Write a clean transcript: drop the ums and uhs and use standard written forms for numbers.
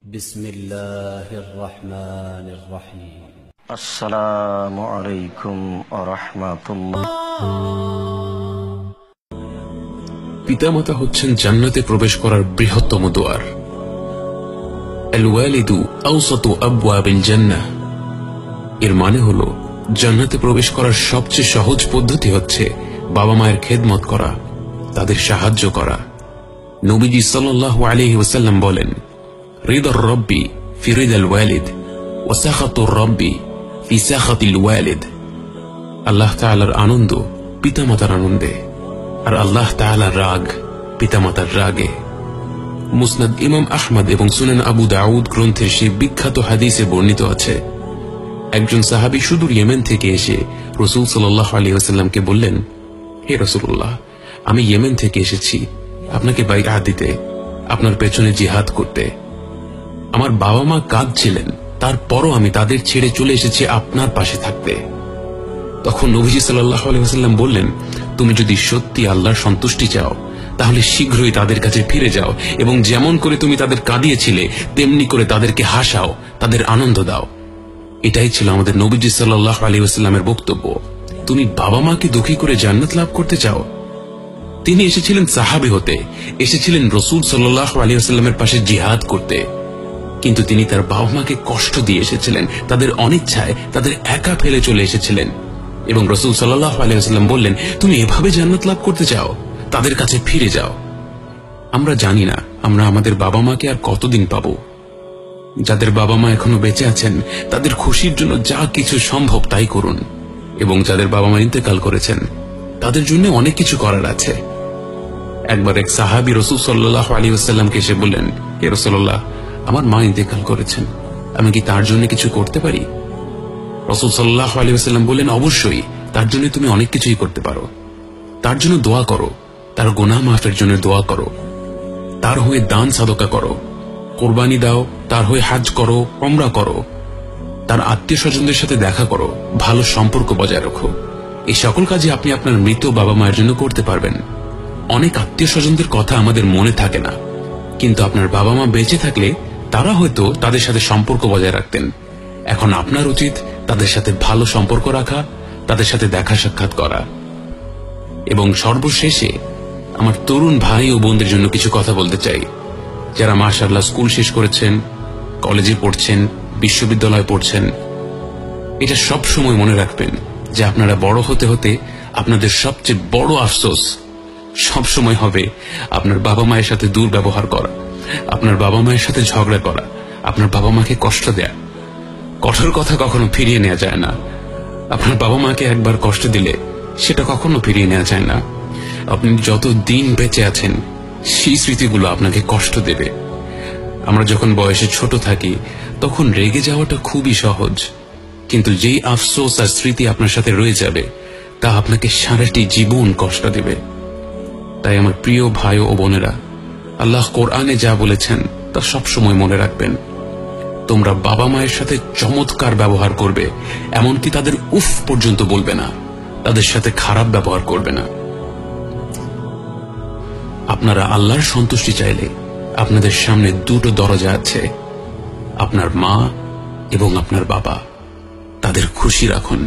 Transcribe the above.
বিসমিল্লাহির রহমানির রহিম। আসসালামু আলাইকুম ওয়া রাহমাতুল্লাহ। পিতামাতা হচ্ছেন জান্নাতে প্রবেশ করার বৃহত্তম দুয়ার। আল ওয়ালিদু আওসাতু আবওয়াবিল জান্নাহ। এর মানে হলো জান্নাতে প্রবেশ করার সবচেয়ে সহজ পদ্ধতি হচ্ছে বাবা মায়ের খেদমত করা, তাদের সাহায্য করা। নবীজি সাল্লাল্লাহু আলাইহি ওয়াসাল্লাম বলেন, রিদার রব্বি ফি রিদাল ওয়ালিদ ওয়া সাখাতুর রব্বি ফি সাখাতিল ওয়ালিদ। আল্লাহ তাআলার আনন্দ পিতামাতার আনন্দে, আর আল্লাহ তাআলার রাগ পিতামাতার রাগে। মুসনাদ ইমাম আহমদ এবং সুনান আবু দাউদ গ্রন্থের সেই বিখ্যাত হাদিসে বর্ণিত আছে, একজন সাহাবী সুদূর ইয়েমেন থেকে এসে রাসূল সাল্লাল্লাহু আলাইহি ওয়াসাল্লামকে বললেন, হে রাসূলুল্লাহ, আমি ইয়েমেন থেকে এসেছি আপনাকে বাইআত দিতে, আপনার পেছনে জিহাদ করতে। আমার বাবা মা কাঁদছিলেন, তারপরও আমি তাদের ছেড়ে চলে এসেছি আপনার পাশে থাকতে। তখন নবীজি সাল্লাল্লাহু আলাইহি ওয়াসাল্লাম বললেন, তুমি যদি সত্যি আল্লাহর সন্তুষ্টি চাও তাহলে শীঘ্রই তাদের কাছে ফিরে যাও এবং যেমন করে তুমি তাদের কাঁদিয়েছিলে তেমনি করে তাদেরকে হাসাও, তাদের আনন্দ দাও। এটাই ছিল আমাদের নবীজি সাল্লাল্লাহু আলাইহি ওয়াসাল্লামের বক্তব্য। তুমি বাবা মাকে দুঃখী করে জান্নাত লাভ করতে চাও? তিনি এসেছিলেন সাহাবী হতে, এসেছিলেন রাসূল সাল্লাল্লাহু আলাইহি ওয়াসাল্লামের পাশে জিহাদ করতে, কিন্তু তিনি তার বাবা মাকে কষ্ট দিয়ে এসেছিলেন, তাদের অনিচ্ছায় তাদের একা ফেলে চলে এসেছিলেন। এবং রাসূল সাল্লাল্লাহু আলাইহি ওয়াসাল্লাম বললেন, তুমি এভাবে জান্নাত লাভ করতে চাও, তাদের কাছে ফিরে যাও। আমরা জানি না আমরা আমাদের বাবা মাকে আর কতদিন পাবো। যাদের বাবা মা এখনো বেঁচে আছেন তাদের খুশির জন্য যা কিছু সম্ভব তাই করুন, এবং যাদের বাবা মা ইন্তেকাল করেছেন তাদের জন্য অনেক কিছু করার আছে। একবার এক সাহাবী রাসূল সাল্লাল্লাহু আলাইহি ওয়াসাল্লামকে এসে বললেন, হে রাসূলুল্লাহ, আমার মা ইন্তেকাল করেছেন, আমি কি তার জন্য কিছু করতে পারি? রাসূল সাল্লাল্লাহু আলাইহি ওয়াসাল্লাম বললেন, অবশ্যই, তার জন্য তুমি অনেক কিছুই করতে পারো। তার জন্য দোয়া করো, তার গুনাহ মাফের জন্য দোয়া করো, তার হয়ে দান সাদকা করো, কুরবানি দাও, তার হয়ে হজ করো, উমরা করো, তার আত্মীয় স্বজনদের সাথে দেখা করো, ভালো সম্পর্ক বজায় রাখো। এই সকল কাজই আপনি আপনার মৃত বাবা মায়ের জন্য করতে পারবেন। অনেক আত্মীয় স্বজনদের কথা আমাদের মনে থাকে না, কিন্তু আপনার বাবা মা বেঁচে থাকলে তারা হয়তো তাদের সাথে সম্পর্ক বজায় রাখতেন। এখন আপনার উচিত তাদের সাথে ভালো সম্পর্ক রাখা, তাদের সাথে দেখা সাক্ষাৎ করা। এবং সর্বশেষে আমার তরুণ ভাই ও বোনদের জন্য কিছু কথা বলতে চাই, যারা মাশাআল্লাহ স্কুল শেষ করেছেন, কলেজে পড়ছেন, বিশ্ববিদ্যালয়ে পড়ছেন। এটা সব সময় মনে রাখবেন যে আপনারা বড় হতে হতে আপনাদের সবচেয়ে বড় আফসোস সব সময় হবে আপনার বাবা মায়ের সাথে দুর্ব্যবহার করা, আপনার বাবা মায়ের সাথে ঝগড়া করা, আপনার বাবা মাকে কষ্ট দেয়া। কঠোর কথা কখনো ফিরিয়ে নেওয়া যায় না। আপনার বাবা মাকে একবার কষ্ট দিলে সেটা কখনো ফিরিয়ে নেওয়া যায় না। আপনি যত দিন বেঁচে আছেন সেই স্মৃতিগুলো আপনাকে কষ্ট দেবে। আমরা যখন বয়সে ছোট থাকি তখন রেগে যাওয়াটা খুবই সহজ, কিন্তু যেই আফসোস আর স্মৃতি আপনার সাথে রয়ে যাবে তা আপনাকে সারাটি জীবন কষ্ট দেবে। তাই আমার প্রিয় ভাই ও বোনেরা, আল্লাহ কোরআনে যা বলেছেন তা সবসময় মনে রাখবেন। তোমরা বাবা মায়ের সাথে চমৎকার ব্যবহার করবে, এমনকি তাদের উফ পর্যন্ত বলবে না, তাদের সাথে খারাপ ব্যবহার করবে না। আপনারা আল্লাহর সন্তুষ্টি চাইলে আপনাদের সামনে দুটো দরজা আছে, আপনার মা এবং আপনার বাবা। তাদের খুশি রাখুন।